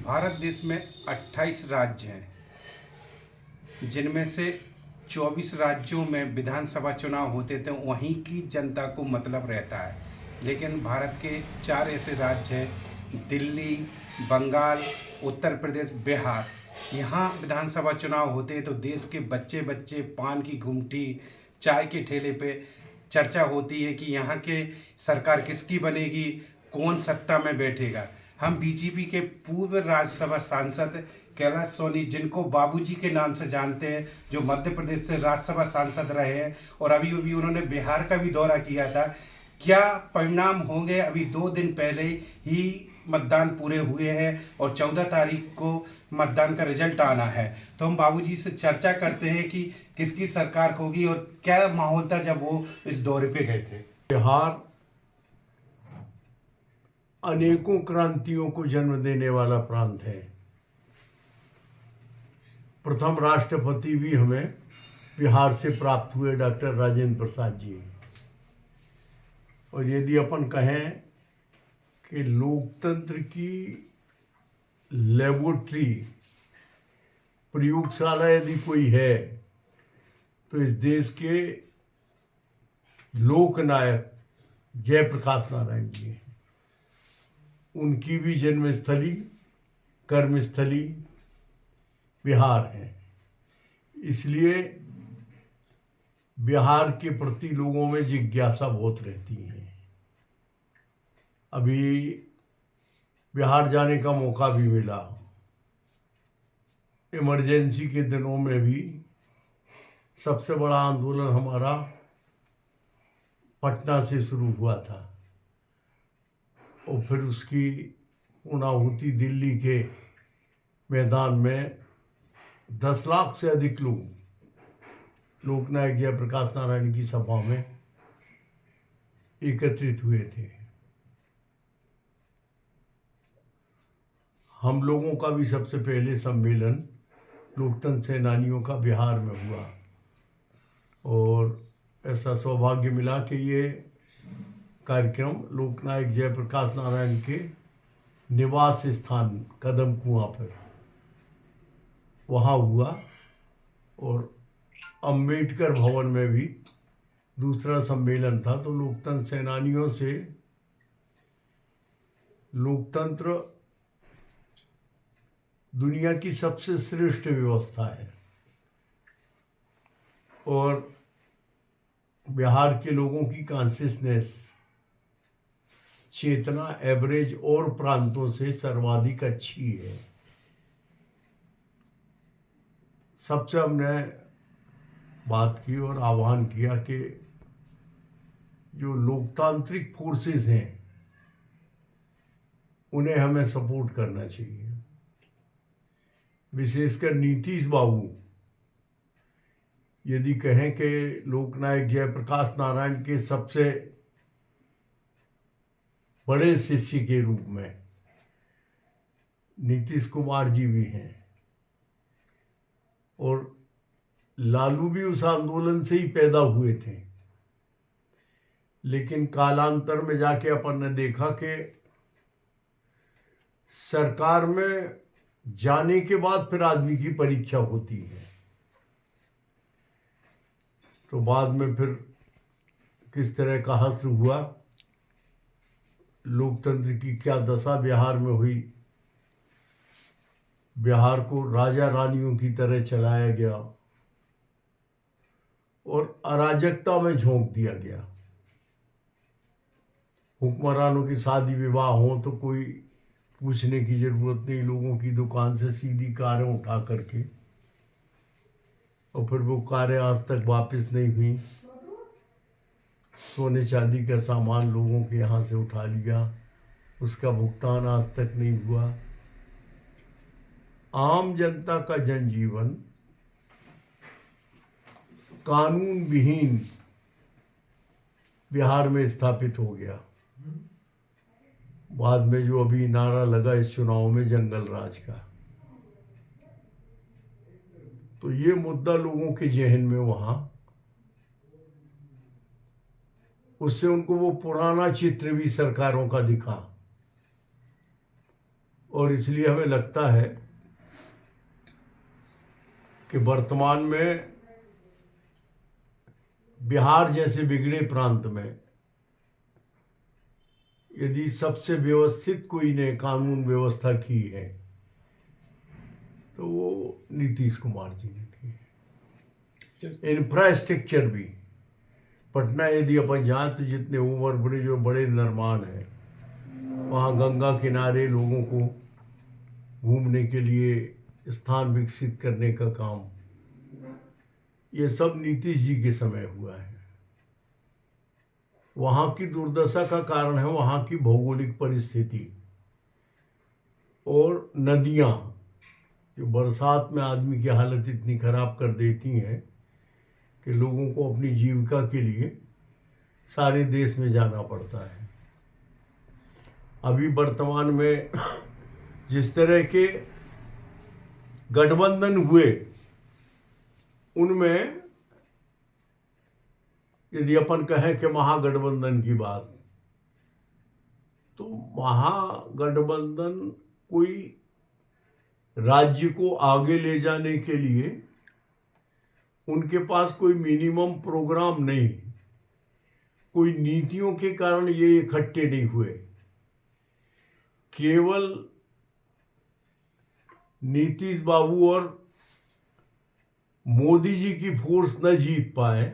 भारत देश में 28 राज्य हैं, जिनमें से 24 राज्यों में विधानसभा चुनाव होते थे। वहीं की जनता को मतलब रहता है, लेकिन भारत के 4 ऐसे राज्य हैं, दिल्ली, बंगाल, उत्तर प्रदेश, बिहार। यहाँ विधानसभा चुनाव होते हैं तो देश के बच्चे बच्चे पान की गुमटी, चाय के ठेले पे चर्चा होती है कि यहाँ के सरकार किसकी बनेगी, कौन सत्ता में बैठेगा। हम बीजेपी के पूर्व राज्यसभा सांसद कैलाश सोनी, जिनको बाबूजी के नाम से जानते हैं, जो मध्य प्रदेश से राज्यसभा सांसद रहे हैं और अभी अभी उन्होंने बिहार का भी दौरा किया था। क्या परिणाम होंगे? अभी 2 दिन पहले ही मतदान पूरे हुए हैं और 14 तारीख को मतदान का रिजल्ट आना है। तो हम बाबूजी से चर्चा करते हैं कि किसकी सरकार होगी और क्या माहौल था जब वो इस दौरे पे गए थे। बिहार अनेकों क्रांतियों को जन्म देने वाला प्रांत है। प्रथम राष्ट्रपति भी हमें बिहार से प्राप्त हुए डॉक्टर राजेंद्र प्रसाद जी। और यदि अपन कहें कि लोकतंत्र की लेबोरेटरी, प्रयोगशाला यदि कोई है, तो इस देश के लोकनायक जयप्रकाश नारायण जी हैं। उनकी भी जन्मस्थली, कर्मस्थली बिहार है। इसलिए बिहार के प्रति लोगों में जिज्ञासा बहुत रहती है। अभी बिहार जाने का मौका भी मिला। इमरजेंसी के दिनों में भी सबसे बड़ा आंदोलन हमारा पटना से शुरू हुआ था और फिर उसकी पूर्णाहुति दिल्ली के मैदान में 10 लाख से अधिक लोग लोकनायक जयप्रकाश नारायण की सभा में एकत्रित हुए थे। हम लोगों का भी सबसे पहले सम्मेलन लोकतंत्र सेनानियों का बिहार में हुआ और ऐसा सौभाग्य मिला कि ये कार्यक्रम लोकनायक जयप्रकाश नारायण के निवास स्थान कदम कुआं पर वहाँ हुआ। और अंबेडकर भवन में भी दूसरा सम्मेलन था। तो लोकतंत्र सेनानियों से लोकतंत्र दुनिया की सबसे श्रेष्ठ व्यवस्था है और बिहार के लोगों की कॉन्शियसनेस, चेतना एवरेज और प्रांतों से सर्वाधिक अच्छी है। सबसे हमने बात की और आह्वान किया कि जो लोकतांत्रिक फोर्सेस हैं उन्हें हमें सपोर्ट करना चाहिए। विशेषकर नीतीश बाबू यदि कहें कि लोकनायक जयप्रकाश नारायण के सबसे बड़े शिष्य के रूप में नीतीश कुमार जी भी हैं और लालू भी उस आंदोलन से ही पैदा हुए थे। लेकिन कालांतर में जाके अपन ने देखा कि सरकार में जाने के बाद फिर आदमी की परीक्षा होती है। तो बाद में फिर किस तरह का हश्र हुआ, लोकतंत्र की क्या दशा बिहार में हुई। बिहार को राजा रानियों की तरह चलाया गया और अराजकता में झोंक दिया गया। हुक्मरानों की शादी विवाह हो तो कोई पूछने की जरूरत नहीं, लोगों की दुकान से सीधी कारें उठा करके, और फिर वो कारें आज तक वापस नहीं हुई। सोने चांदी का सामान लोगों के यहाँ से उठा लिया, उसका भुगतान आज तक नहीं हुआ। आम जनता का जनजीवन कानून विहीन बिहार में स्थापित हो गया। बाद में जो अभी नारा लगा इस चुनाव में जंगल राज का, तो ये मुद्दा लोगों के जहन में वहां, उससे उनको वो पुराना चित्र भी सरकारों का दिखा और इसलिए हमें लगता है कि वर्तमान में बिहार जैसे बिगड़े प्रांत में यदि सबसे व्यवस्थित कोई ने कानून व्यवस्था की है तो वो नीतीश कुमार जी ने की है। इंफ्रास्ट्रक्चर भी पटना यदि अपन जाएं तो जितने ओवरब्रिज और बड़े निर्माण हैं, वहाँ गंगा किनारे लोगों को घूमने के लिए स्थान विकसित करने का काम, ये सब नीतीश जी के समय हुआ है। वहाँ की दुर्दशा का कारण है वहाँ की भौगोलिक परिस्थिति और नदियाँ, जो बरसात में आदमी की हालत इतनी खराब कर देती हैं कि लोगों को अपनी जीविका के लिए सारे देश में जाना पड़ता है। अभी वर्तमान में जिस तरह के गठबंधन हुए, उनमें यदि अपन कहें कि महागठबंधन की बात, तो महागठबंधन कोई राज्य को आगे ले जाने के लिए उनके पास कोई मिनिमम प्रोग्राम नहीं, कोई नीतियों के कारण ये इकट्ठे नहीं हुए। केवल नीतीश बाबू और मोदी जी की फोर्स न जीत पाए,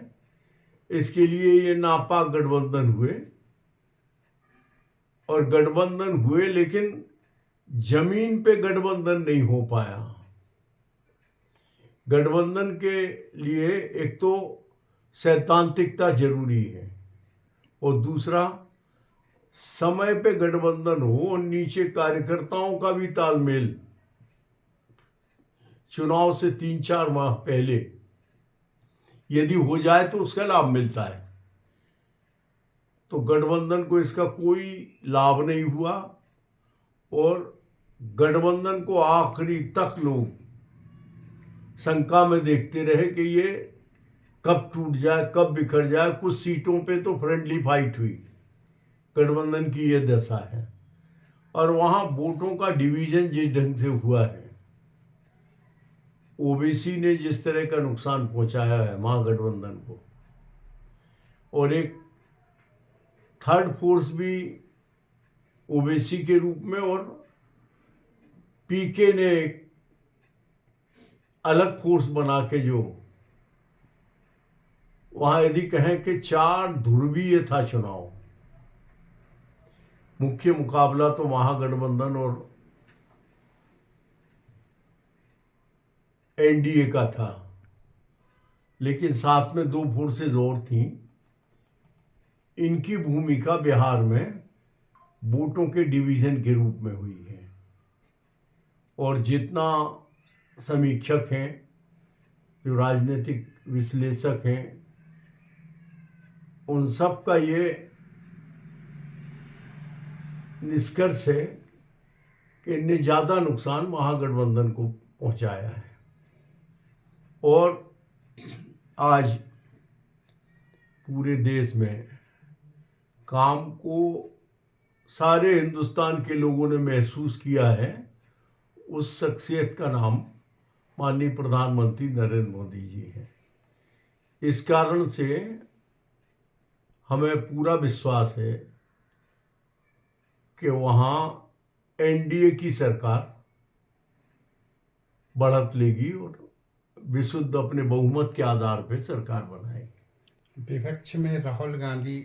इसके लिए ये नापाक गठबंधन हुए। और गठबंधन हुए लेकिन जमीन पे गठबंधन नहीं हो पाया। गठबंधन के लिए एक तो सैद्धांतिकता जरूरी है और दूसरा समय पे गठबंधन हो और नीचे कार्यकर्ताओं का भी तालमेल चुनाव से 3-4 माह पहले यदि हो जाए तो उसका लाभ मिलता है। तो गठबंधन को इसका कोई लाभ नहीं हुआ और गठबंधन को आखिरी तक लोग शंका में देखते रहे कि ये कब टूट जाए, कब बिखर जाए। कुछ सीटों पे तो फ्रेंडली फाइट हुई। गठबंधन की ये दशा है और वहाँ वोटों का डिवीजन जिस ढंग से हुआ है, ओबीसी ने जिस तरह का नुकसान पहुंचाया है महागठबंधन को, और एक थर्ड फोर्स भी ओबीसी के रूप में और पीके ने एक अलग फोर्स बना के, जो वहां यदि कहें कि 4 ध्रुवीय था चुनाव, मुख्य मुकाबला तो महागठबंधन और एनडीए का था, लेकिन साथ में 2 फोर्सेज और थीं। इनकी भूमिका बिहार में वोटों के डिवीजन के रूप में हुई है और जितना समीक्षक हैं, जो राजनीतिक विश्लेषक हैं, उन सब का ये निष्कर्ष है कि इनने ज़्यादा नुकसान महागठबंधन को पहुंचाया है। और आज पूरे देश में काम को सारे हिंदुस्तान के लोगों ने महसूस किया है। उस शख्सियत का नाम माननीय प्रधानमंत्री नरेंद्र मोदी जी है। इस कारण से हमें पूरा विश्वास है कि वहाँ एनडीए की सरकार बढ़त लेगी और विशुद्ध अपने बहुमत के आधार पर सरकार बनाएगी। विपक्ष में राहुल गांधी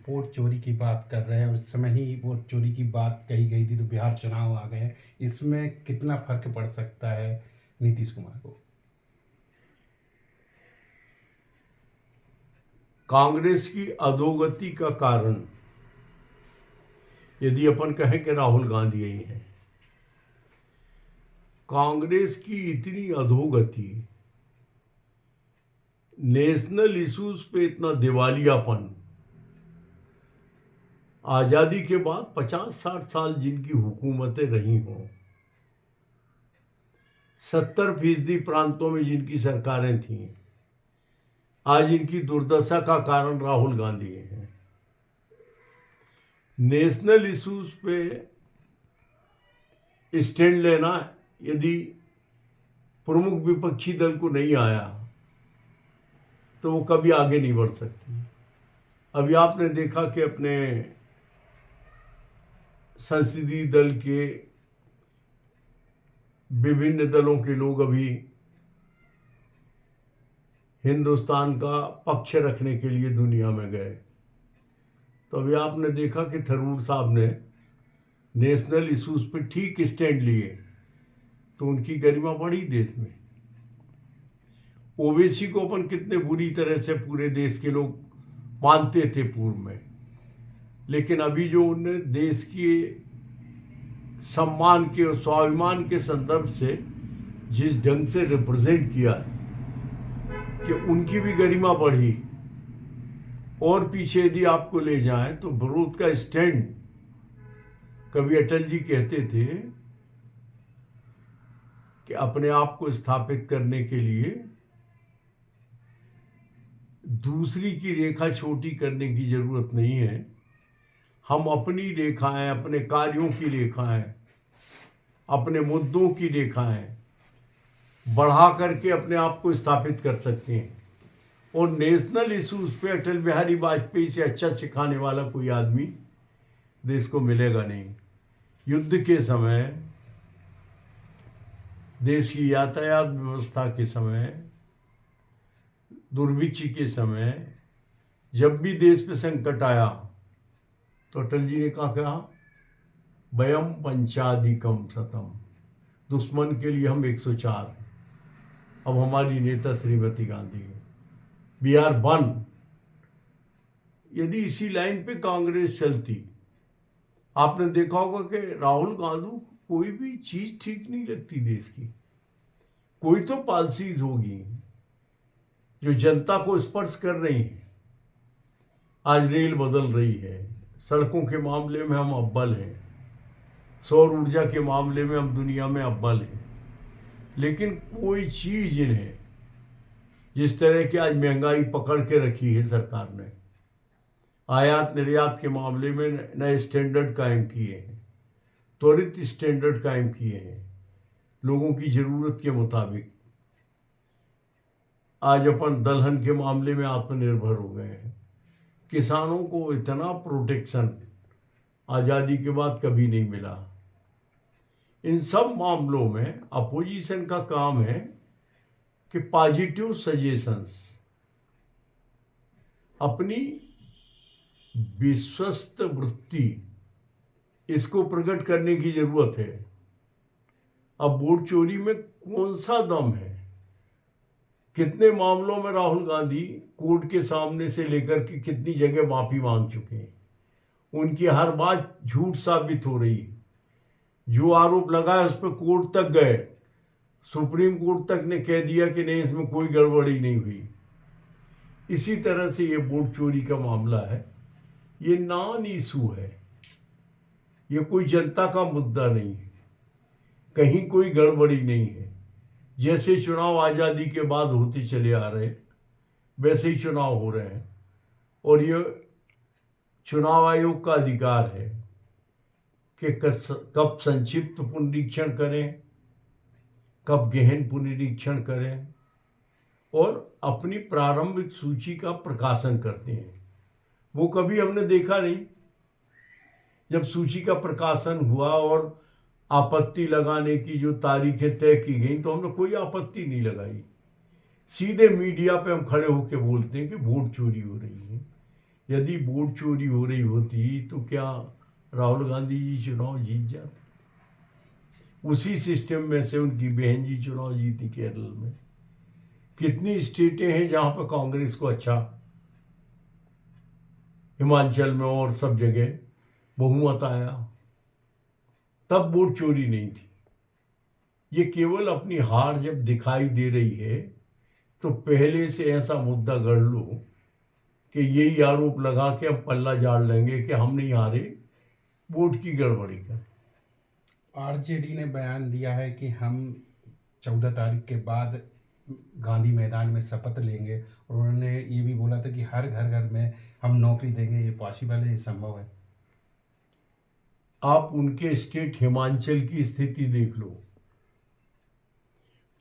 वोट चोरी की बात कर रहे हैं। उस समय ही वोट चोरी की बात कही गई थी तो बिहार चुनाव आ गए। इसमें कितना फर्क पड़ सकता है नीतीश कुमार को? कांग्रेस की अधोगति का कारण यदि अपन कहें कि राहुल गांधी ही है। कांग्रेस की इतनी अधोगति, नेशनल इश्यूज पे इतना दिवालियापन, आजादी के बाद 50-60 साल जिनकी हुकूमतें रही हों, 70% प्रांतों में जिनकी सरकारें थीं, आज इनकी दुर्दशा का कारण राहुल गांधी हैं। नेशनल इश्यूज पे स्टैंड लेना यदि प्रमुख विपक्षी दल को नहीं आया तो वो कभी आगे नहीं बढ़ सकती। अभी आपने देखा कि अपने संसदीय दल के विभिन्न दलों के लोग अभी हिंदुस्तान का पक्ष रखने के लिए दुनिया में गए। तो अभी आपने देखा कि थरूर साहब ने नेशनल इश्यूज पे ठीक स्टैंड लिए तो उनकी गरिमा बढ़ी देश में। ओवैसी को अपन कितने बुरी तरह से पूरे देश के लोग मानते थे पूर्व में, लेकिन अभी जो उनने देश के सम्मान के और स्वाभिमान के संदर्भ से जिस ढंग से रिप्रेजेंट किया कि उनकी भी गरिमा बढ़ी। और पीछे यदि आपको ले जाएं तो विरोध का स्टैंड, कभी अटल जी कहते थे कि अपने आप को स्थापित करने के लिए दूसरी की रेखा छोटी करने की जरूरत नहीं है, हम अपनी रेखाएं, अपने कार्यों की रेखाएं, अपने मुद्दों की रेखाएं बढ़ा करके अपने आप को स्थापित कर सकते हैं। और नेशनल इश्यूज पे अटल बिहारी वाजपेयी से अच्छा सिखाने वाला कोई आदमी देश को मिलेगा नहीं। युद्ध के समय, देश की यातायात व्यवस्था के समय, दुर्भिक्ष के समय, जब भी देश पे संकट आया तो अटल जी ने कहा वयम पंचाधिकम शतम, दुश्मन के लिए हम 104। अब हमारी नेता श्रीमती गांधी है, वी आर वन। यदि इसी लाइन पे कांग्रेस चलती, आपने देखा होगा कि राहुल गांधी को कोई भी चीज ठीक नहीं लगती देश की। कोई तो पॉलिसीज होगी जो जनता को स्पर्श कर रही है। आज रेल बदल रही है, सड़कों के मामले में हम अव्वल हैं, सौर ऊर्जा के मामले में हम दुनिया में अव्वल हैं, लेकिन कोई चीज इन्हें, जिस तरह की आज महंगाई पकड़ के रखी है सरकार ने, आयात निर्यात के मामले में नए स्टैंडर्ड कायम किए हैं, त्वरित स्टैंडर्ड कायम किए हैं लोगों की ज़रूरत के मुताबिक। आज अपन दलहन के मामले में आत्मनिर्भर हो गए हैं। किसानों को इतना प्रोटेक्शन आज़ादी के बाद कभी नहीं मिला। इन सब मामलों में अपोजिशन का काम है कि पॉजिटिव सजेशंस, अपनी विश्वस्त वृत्ति, इसको प्रकट करने की जरूरत है। अब वोट चोरी में कौन सा दम है? कितने मामलों में राहुल गांधी कोर्ट के सामने से लेकर के कितनी जगह माफी मांग चुके हैं। उनकी हर बात झूठ साबित हो रही है। जो आरोप लगाया उस पर कोर्ट तक गए, सुप्रीम कोर्ट तक ने कह दिया कि नहीं, इसमें कोई गड़बड़ी नहीं हुई। इसी तरह से ये वोट चोरी का मामला है, ये नॉन इशू है, ये कोई जनता का मुद्दा नहीं है, कहीं कोई गड़बड़ी नहीं है। जैसे चुनाव आज़ादी के बाद होते चले आ रहे वैसे ही चुनाव हो रहे हैं, और ये चुनाव आयोग का अधिकार है कि कब संक्षिप्त पुनरीक्षण करें, कब गहन पुनरीक्षण करें, और अपनी प्रारंभिक सूची का प्रकाशन करते हैं। वो कभी हमने देखा नहीं। जब सूची का प्रकाशन हुआ और आपत्ति लगाने की जो तारीखें तय की गई तो हमने कोई आपत्ति नहीं लगाई। सीधे मीडिया पे हम खड़े होकर बोलते हैं कि वोट चोरी हो रही है। यदि वोट चोरी हो रही होती तो क्या राहुल गांधी जी चुनाव जीत जाते? उसी सिस्टम में से उनकी बहन जी चुनाव जीती केरल में। कितनी स्टेटें हैं जहां पर कांग्रेस को अच्छा, हिमाचल में और सब जगह बहुमत आया, तब वोट चोरी नहीं थी। ये केवल अपनी हार जब दिखाई दे रही है तो पहले से ऐसा मुद्दा गढ़ लो कि यही आरोप लगा के हम पल्ला झाड़ लेंगे कि हम नहीं हारे, वोट की गड़बड़ी कर। आरजेडी ने बयान दिया है कि हम 14 तारीख के बाद गांधी मैदान में शपथ लेंगे, और उन्होंने ये भी बोला था कि हर घर घर में हम नौकरी देंगे। ये पॉसिबल है, ये संभव है? आप उनके स्टेट हिमाचल की स्थिति देख लो।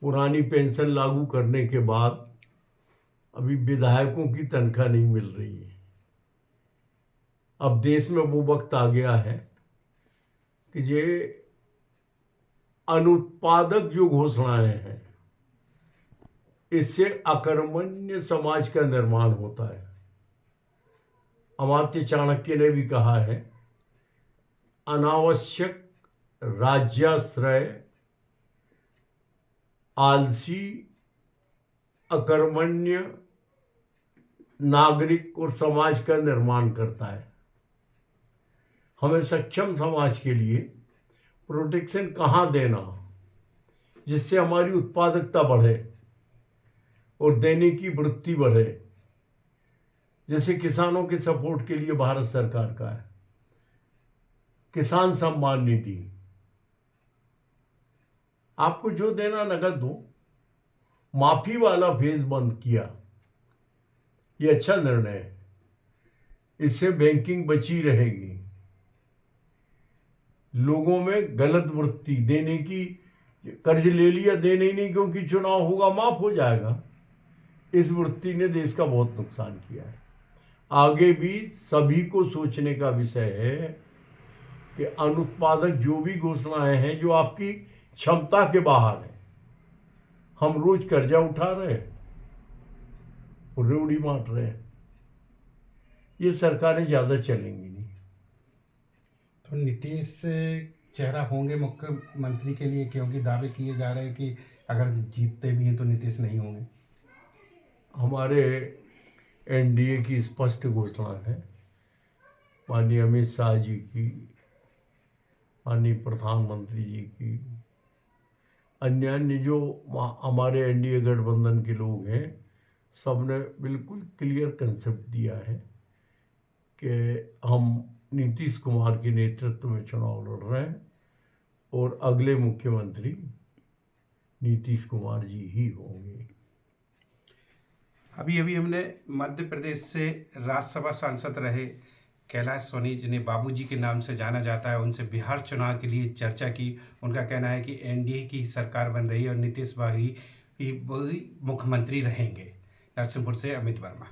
पुरानी पेंशन लागू करने के बाद अभी विधायकों की तनख्वाह नहीं मिल रही है। अब देश में वो वक्त आ गया है कि ये अनुत्पादक जो घोषणाएं हैं, इससे अकर्मण्य समाज का निर्माण होता है। अमात्य चाणक्य ने भी कहा है, अनावश्यक राज्याश्रय आलसी, अकर्मण्य नागरिक और समाज का निर्माण करता है। हमें सक्षम समाज के लिए प्रोटेक्शन कहाँ देना, जिससे हमारी उत्पादकता बढ़े और देने की वृत्ति बढ़े। जैसे किसानों के सपोर्ट के लिए भारत सरकार का है किसान सम्मान निधि। आपको जो देना नगद दो। माफी वाला फेज बंद किया, ये अच्छा निर्णय है। इससे बैंकिंग बची रहेगी। लोगों में गलत वृत्ति देने की, कर्ज ले लिया देने ही नहीं क्योंकि चुनाव होगा माफ हो जाएगा, इस वृत्ति ने देश का बहुत नुकसान किया है। आगे भी सभी को सोचने का विषय है कि अनुत्पादक जो भी घोषणाएं हैं जो आपकी क्षमता के बाहर है, हम रोज कर्जा उठा रहे हैं और रेवड़ी बांट रहे हैं, ये सरकारें ज्यादा चलेंगी नहीं। तो नीतीश चेहरा होंगे मुख्यमंत्री के लिए, क्योंकि दावे किए जा रहे हैं कि अगर जीतते भी हैं तो नीतीश नहीं होंगे। हमारे एनडीए की स्पष्ट घोषणा है, माननीय अमित शाह जी की, माननीय प्रधानमंत्री जी की, अन्य जो हमारे एनडीए गठबंधन के लोग हैं, सबने बिल्कुल क्लियर कंसेप्ट दिया है कि हम नीतीश कुमार के नेतृत्व में चुनाव लड़ रहे हैं और अगले मुख्यमंत्री नीतीश कुमार जी ही होंगे। अभी अभी हमने मध्य प्रदेश से राज्यसभा सांसद रहे कैलाश सोनी, जिन्हें बाबूजी के नाम से जाना जाता है, उनसे बिहार चुनाव के लिए चर्चा की। उनका कहना है कि एनडीए की सरकार बन रही है और नीतीश भाई ही मुख्यमंत्री रहेंगे। नरसिंहपुर से अमित वर्मा।